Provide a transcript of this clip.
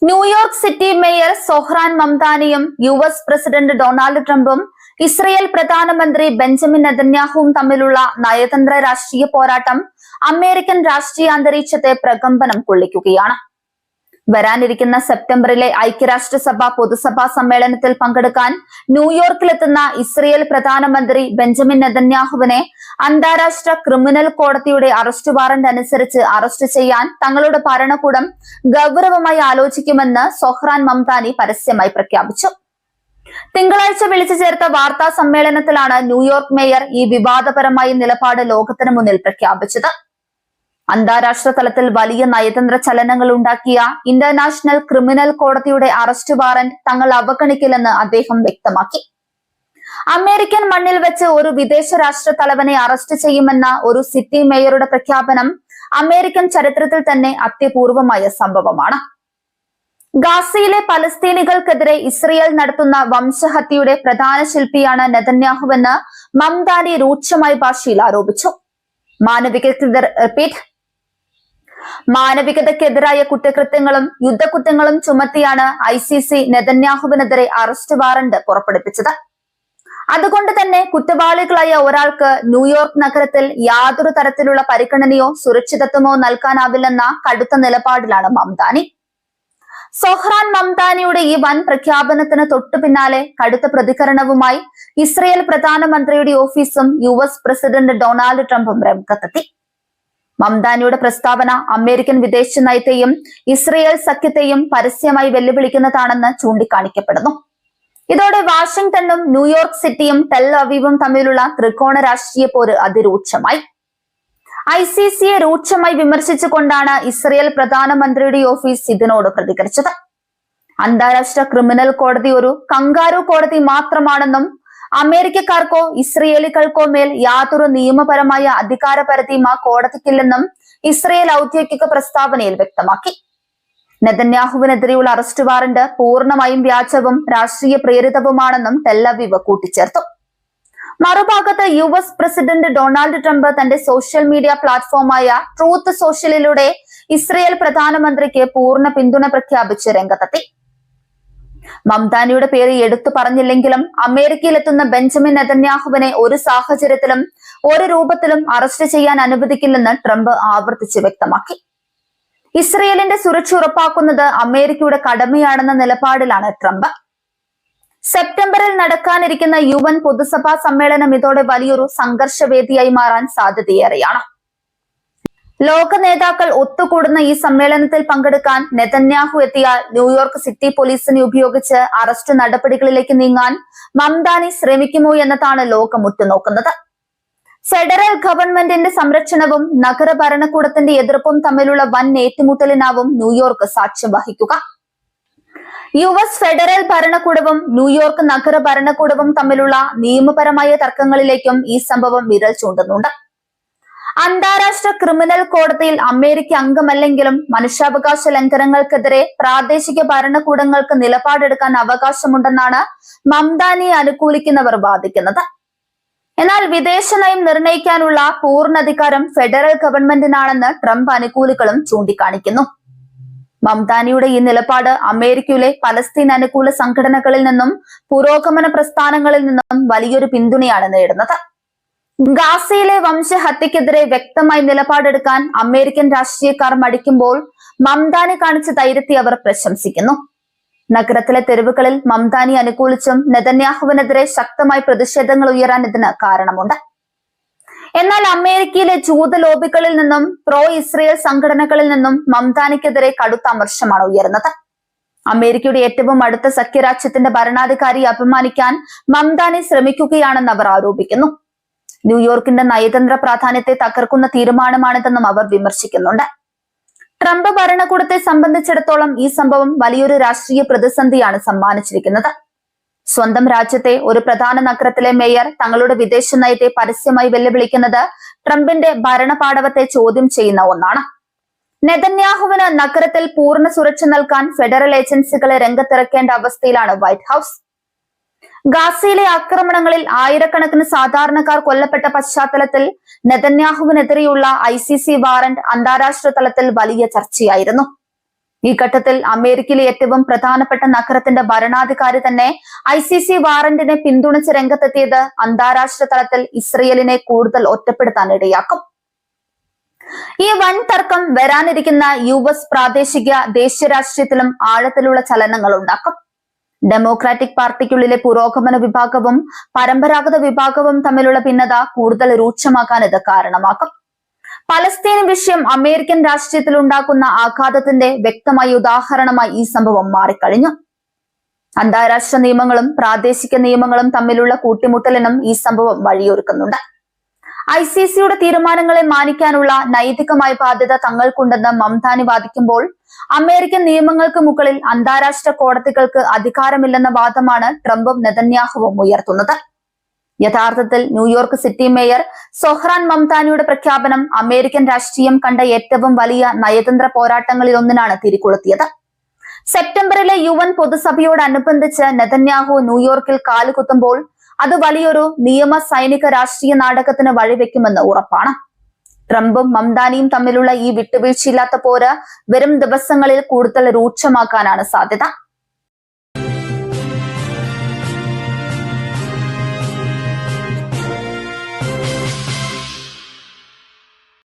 New York city mayor Zohran മംദാനിയും US president Donald ട്രംപും Israel പ്രധാനമന്ത്രി ബെഞ്ചമിൻ നെതന്യാഹുവും തമ്മിലുള്ള നയതന്ത്ര രാഷ്ട്രീയ പോരാട്ടം അമേരിക്കൻ രാഷ്ട്രീയ അന്തരീക്ഷത്തെ പ്രകമ്പനം കൊള്ളിക്കുകയാണ്. വരാനിരിക്കുന്ന സെപ്റ്റംബറിലെ ഐക്യരാഷ്ട്രസഭ പൊതുസഭാ സമ്മേളനത്തിൽ പങ്കെടുക്കാൻ ന്യൂയോർക്കിലെത്തുന്ന ഇസ്രയേൽ പ്രധാനമന്ത്രി ബെഞ്ചമിൻ നെതന്യാഹുവിനെ അന്താരാഷ്ട്ര ക്രിമിനൽ കോടതിയുടെ അറസ്റ്റ് വാറന്റ് അനുസരിച്ച് അറസ്റ്റ് ചെയ്യാൻ തങ്ങളുടെ ഭരണകൂടം ഗൗരവമായി ആലോചിക്കുമെന്ന് സൊഹ്റാൻ മംദാനി പരസ്യമായി പ്രഖ്യാപിച്ചു. തിങ്കളാഴ്ച വിളിച്ചു ചേർത്ത വാർത്താ സമ്മേളനത്തിലാണ് ന്യൂയോർക്ക് മേയർ ഈ വിവാദപരമായ നിലപാട് ലോകത്തിന് മുന്നിൽ പ്രഖ്യാപിച്ചത്. അന്താരാഷ്ട്ര തലത്തിൽ വലിയ നയതന്ത്ര ചലനങ്ങൾ ഉണ്ടാക്കിയ ഇന്റർനാഷണൽ ക്രിമിനൽ കോടതിയുടെ അറസ്റ്റ് വാറന്റ് തങ്ങൾ അവഗണിക്കില്ലെന്ന് അദ്ദേഹം വ്യക്തമാക്കി. അമേരിക്കൻ മണ്ണിൽ വെച്ച് ഒരു വിദേശ രാഷ്ട്ര തലവനെ അറസ്റ്റ് ചെയ്യുമെന്ന ഒരു സിറ്റി മേയറുടെ പ്രഖ്യാപനം അമേരിക്കൻ ചരിത്രത്തിൽ തന്നെ അത്യപൂർവമായ സംഭവമാണ്. ഗാസയിലെ പലസ്തീനികൾക്കെതിരെ ഇസ്രയേൽ നടത്തുന്ന വംശഹത്യയുടെ പ്രധാന ശില്പിയാണ് നെതന്യാഹുവെന്ന് മംദാനി രൂക്ഷമായ ഭാഷയിൽ ആരോപിച്ചു. മാനവികതയ്ക്കെതിരായ കുറ്റകൃത്യങ്ങളും യുദ്ധക്കുറ്റങ്ങളും ചുമത്തിയാണ് ICC നെതന്യാഹുവിനെതിരെ അറസ്റ്റ് വാറന്റ് പുറപ്പെടുവിച്ചത്. അതുകൊണ്ട് തന്നെ കുറ്റവാളികളായ ഒരാൾക്ക് ന്യൂയോർക്ക് നഗരത്തിൽ യാതൊരു തരത്തിലുള്ള പരിഗണനയോ സുരക്ഷിതത്വമോ നൽകാനാവില്ലെന്ന കടുത്ത നിലപാടിലാണ് മംദാനി. സൊഹ്റാൻ മംദാനിയുടെ ഈ വൻ പ്രഖ്യാപനത്തിന് തൊട്ടു പിന്നാലെ കടുത്ത പ്രതികരണവുമായി ഇസ്രയേൽ പ്രധാനമന്ത്രിയുടെ ഓഫീസും US പ്രസിഡന്റ് ഡൊണാൾഡ് ട്രംപും രംഗത്തെത്തി. മംദാനിയുടെ പ്രസ്താവന അമേരിക്കൻ വിദേശ നയത്തെയും ഇസ്രയേൽ സഖ്യത്തെയും പരസ്യമായി വെല്ലുവിളിക്കുന്നതാണെന്ന് ചൂണ്ടിക്കാണിക്കപ്പെടുന്നു. ഇതോടെ വാഷിംഗ്ടണും ന്യൂയോർക്ക് സിറ്റിയും ടെൽ അവീവും തമ്മിലുള്ള ത്രികോണ രാഷ്ട്രീയ പോര് അതിരൂക്ഷമായി. ICCയെ രൂക്ഷമായി വിമർശിച്ചുകൊണ്ടാണ് ഇസ്രയേൽ പ്രധാനമന്ത്രിയുടെ ഓഫീസ് ഇതിനോട് പ്രതികരിച്ചത്. അന്താരാഷ്ട്ര ക്രിമിനൽ കോടതി ഒരു കങ്കാരു കോടതി മാത്രമാണെന്നും അമേരിക്കക്കാർക്കോ ഇസ്രയേലികൾക്കോ മേൽ യാതൊരു നിയമപരമായ അധികാരപരിധിയും ആ കോടതിക്കില്ലെന്നും ഇസ്രയേൽ ഔദ്യോഗിക പ്രസ്താവനയിൽ വ്യക്തമാക്കി. നെതന്യാഹുവിനെതിരെയുള്ള അറസ്റ്റ് വാറന്റ് പൂർണ്ണമായും വ്യാജവും രാഷ്ട്രീയ പ്രേരിതവുമാണെന്നും ടെൽ അവീവ് കൂട്ടിച്ചേർത്തു. മറുഭാഗത്ത് US പ്രസിഡന്റ് ഡൊണാൾഡ് ട്രംപ് തന്റെ സോഷ്യൽ മീഡിയ പ്ലാറ്റ്ഫോമായ ട്രൂത്ത് സോഷ്യലിലൂടെ ഇസ്രയേൽ പ്രധാനമന്ത്രിക്ക് പൂർണ്ണ പിന്തുണ പ്രഖ്യാപിച്ച് രംഗത്തെത്തി. മംദാനിയുടെ പേര് എടുത്തു പറഞ്ഞില്ലെങ്കിലും അമേരിക്കയിലെത്തുന്ന ബെഞ്ചമിൻ നെതന്യാഹുവിനെ ഒരു സാഹചര്യത്തിലും ഒരു രൂപത്തിലും അറസ്റ്റ് ചെയ്യാൻ അനുവദിക്കില്ലെന്ന് ട്രംപ് ആവർത്തിച്ച് വ്യക്തമാക്കി. ഇസ്രയേലിന്റെ സുരക്ഷ ഉറപ്പാക്കുന്നത് അമേരിക്കയുടെ കടമയാണെന്ന നിലപാടിലാണ് ട്രംപ്. സെപ്റ്റംബറിൽ നടക്കാനിരിക്കുന്ന UN പൊതുസഭാ സമ്മേളനം ഇതോടെ വലിയൊരു സംഘർഷവേദിയായി മാറാൻ സാധ്യതയേറെയാണ്. ലോക നേതാക്കൾ ഒത്തുകൂടുന്ന ഈ സമ്മേളനത്തിൽ പങ്കെടുക്കാൻ നെതന്യാഹു എത്തിയാൽ ന്യൂയോർക്ക് സിറ്റി പോലീസിനെ ഉപയോഗിച്ച് അറസ്റ്റ് നടപടികളിലേക്ക് നീങ്ങാൻ മംദാനി ശ്രമിക്കുമോ എന്നതാണ് ലോകം ഉറ്റുനോക്കുന്നത്. ഫെഡറൽ ഗവൺമെന്റിന്റെ സംരക്ഷണവും നഗര ഭരണകൂടത്തിന്റെ എതിർപ്പും തമ്മിലുള്ള വൻ ഏറ്റുമുട്ടലിനാവും ന്യൂയോർക്ക് സാക്ഷ്യം വഹിക്കുക. US ഫെഡറൽ ഭരണകൂടവും ന്യൂയോർക്ക് നഗര ഭരണകൂടവും തമ്മിലുള്ള നിയമപരമായ തർക്കങ്ങളിലേക്കും ഈ സംഭവം വിരൽ ചൂണ്ടുന്നുണ്ട്. അന്താരാഷ്ട്ര ക്രിമിനൽ കോടതിയിൽ അമേരിക്ക അംഗമല്ലെങ്കിലും മനുഷ്യാവകാശ ലംഘനങ്ങൾക്കെതിരെ പ്രാദേശിക ഭരണകൂടങ്ങൾക്ക് നിലപാടെടുക്കാൻ അവകാശമുണ്ടെന്നാണ് മംദാനിയെ അനുകൂലിക്കുന്നവർ വാദിക്കുന്നത്. എന്നാൽ വിദേശ നയം നിർണ്ണയിക്കാനുള്ള പൂർണ്ണാധികാരം ഫെഡറൽ ഗവൺമെന്റിനാണെന്ന് ട്രംപ് അനുകൂലികളും ചൂണ്ടിക്കാണിക്കുന്നു. മംദാനിയുടെ ഈ നിലപാട് അമേരിക്കയിലെ പലസ്തീൻ അനുകൂല സംഘടനകളിൽ നിന്നും പുരോഗമന പ്രസ്ഥാനങ്ങളിൽ നിന്നും വലിയൊരു പിന്തുണയാണ് നേടുന്നത്. ഗാസയിലെ വംശഹത്യക്കെതിരെ വ്യക്തമായി നിലപാടെടുക്കാൻ അമേരിക്കൻ രാഷ്ട്രീയക്കാർ മടിക്കുമ്പോൾ മംദാനി കാണിച്ച ധൈര്യത്തെ അവർ പ്രശംസിക്കുന്നു. നഗരത്തിലെ തെരുവുകളിൽ മംദാനി അനുകൂലിച്ചും നെതന്യാഹുവിനെതിരെ ശക്തമായ പ്രതിഷേധങ്ങൾ ഉയരാൻ ഇതിന് കാരണമുണ്ട്. എന്നാൽ അമേരിക്കയിലെ ജൂത ലോബികളിൽ നിന്നും പ്രോ ഇസ്രയേൽ സംഘടനകളിൽ നിന്നും മംദാനിക്കെതിരെ കടുത്ത അമർഷമാണ് ഉയർന്നത്. അമേരിക്കയുടെ ഏറ്റവും അടുത്ത സഖ്യരാജ്യത്തിന്റെ ഭരണാധികാരിയെ അപമാനിക്കാൻ മംദാനി ശ്രമിക്കുകയാണെന്ന് അവർ ആരോപിക്കുന്നു. ന്യൂയോർക്കിന്റെ നയതന്ത്ര പ്രാധാന്യത്തെ തകർക്കുന്ന തീരുമാനമാണിതെന്നും അവർ വിമർശിക്കുന്നുണ്ട്. ട്രംപ് ഭരണകൂടത്തെ സംബന്ധിച്ചിടത്തോളം ഈ സംഭവം വലിയൊരു രാഷ്ട്രീയ പ്രതിസന്ധിയാണ് സമ്മാനിച്ചിരിക്കുന്നത്. സ്വന്തം രാജ്യത്തെ ഒരു പ്രധാന നഗരത്തിലെ മേയർ തങ്ങളുടെ വിദേശ നയത്തെ പരസ്യമായി വെല്ലുവിളിക്കുന്നത് ട്രംപിന്റെ ഭരണപാടവത്തെ ചോദ്യം ചെയ്യുന്ന ഒന്നാണ്. നെതന്യാഹുവിന് നഗരത്തിൽ പൂർണ്ണ സുരക്ഷ നൽകാൻ ഫെഡറൽ ഏജൻസികളെ രംഗത്തിറക്കേണ്ട അവസ്ഥയിലാണ് വൈറ്റ് ഹൌസ്. ഗാസയിലെ ആക്രമണങ്ങളിൽ ആയിരക്കണക്കിന് സാധാരണക്കാർ കൊല്ലപ്പെട്ട പശ്ചാത്തലത്തിൽ നെതന്യാഹുവിനെതിരെയുള്ള ICC വാറന്റ് അന്താരാഷ്ട്ര തലത്തിൽ വലിയ ചർച്ചയായിരുന്നു. ഈ ഘട്ടത്തിൽ അമേരിക്കയിലെ ഏറ്റവും പ്രധാനപ്പെട്ട നഗരത്തിന്റെ ഭരണാധികാരി തന്നെ ICC വാറന്റിനെ പിന്തുണച്ച് രംഗത്തെത്തിയത് അന്താരാഷ്ട്ര തലത്തിൽ ഇസ്രയേലിനെ കൂടുതൽ ഒറ്റപ്പെടുത്താൻ ഇടയാക്കും. ഈ വൻ തർക്കം വരാനിരിക്കുന്ന US പ്രാദേശിക ദേശീയ രാഷ്ട്രീയത്തിലും ആഴത്തിലുള്ള ചലനങ്ങൾ ഉണ്ടാക്കും. ഡെമോക്രാറ്റിക് പാർട്ടിക്കുള്ളിലെ പുരോഗമന വിഭാഗവും പരമ്പരാഗത വിഭാഗവും തമ്മിലുള്ള ഭിന്നത കൂടുതൽ രൂക്ഷമാക്കാൻ ഇത് കാരണമാക്കും. പലസ്തീൻ വിഷയം അമേരിക്കൻ രാഷ്ട്രീയത്തിൽ ഉണ്ടാക്കുന്ന ആഘാതത്തിന്റെ വ്യക്തമായ ഉദാഹരണമായി ഈ സംഭവം മാറിക്കഴിഞ്ഞു. അന്താരാഷ്ട്ര നിയമങ്ങളും പ്രാദേശിക നിയമങ്ങളും തമ്മിലുള്ള കൂട്ടിമുട്ടലിനും ഈ സംഭവം വഴിയൊരുക്കുന്നുണ്ട്. ICCയുടെ തീരുമാനങ്ങളെ മാനിക്കാനുള്ള നൈതികമായ ബാധ്യത തങ്ങൾക്കുണ്ടെന്ന് മംതാനി വാദിക്കുമ്പോൾ അമേരിക്കൻ നിയമങ്ങൾക്ക് മുകളിൽ അന്താരാഷ്ട്ര കോടതികൾക്ക് അധികാരമില്ലെന്ന വാദമാണ് ട്രംപും നെതന്യാഹുവും ഉയർത്തുന്നത്. യഥാർത്ഥത്തിൽ ന്യൂയോർക്ക് സിറ്റി മേയർ സൊഹ്റാൻ മംതാനിയുടെ പ്രഖ്യാപനം അമേരിക്കൻ രാഷ്ട്രീയം കണ്ട ഏറ്റവും വലിയ നയതന്ത്ര പോരാട്ടങ്ങളിൽ ഒന്നിനാണ് തിരികൊളുത്തിയത്. സെപ്റ്റംബറിലെ UN പൊതുസഭയോടനുബന്ധിച്ച് നെതന്യാഹു ന്യൂയോർക്കിൽ കാലുകുത്തുമ്പോൾ അത് വലിയൊരു നിയമ സൈനിക രാഷ്ട്രീയ നാടകത്തിന് വഴിവെക്കുമെന്ന് ഉറപ്പാണ്. ട്രംപും മംതാനിയും തമ്മിലുള്ള ഈ വിട്ടുവീഴ്ചയില്ലാത്ത പോര് വരും ദിവസങ്ങളിൽ കൂടുതൽ രൂക്ഷമാക്കാനാണ് സാധ്യത.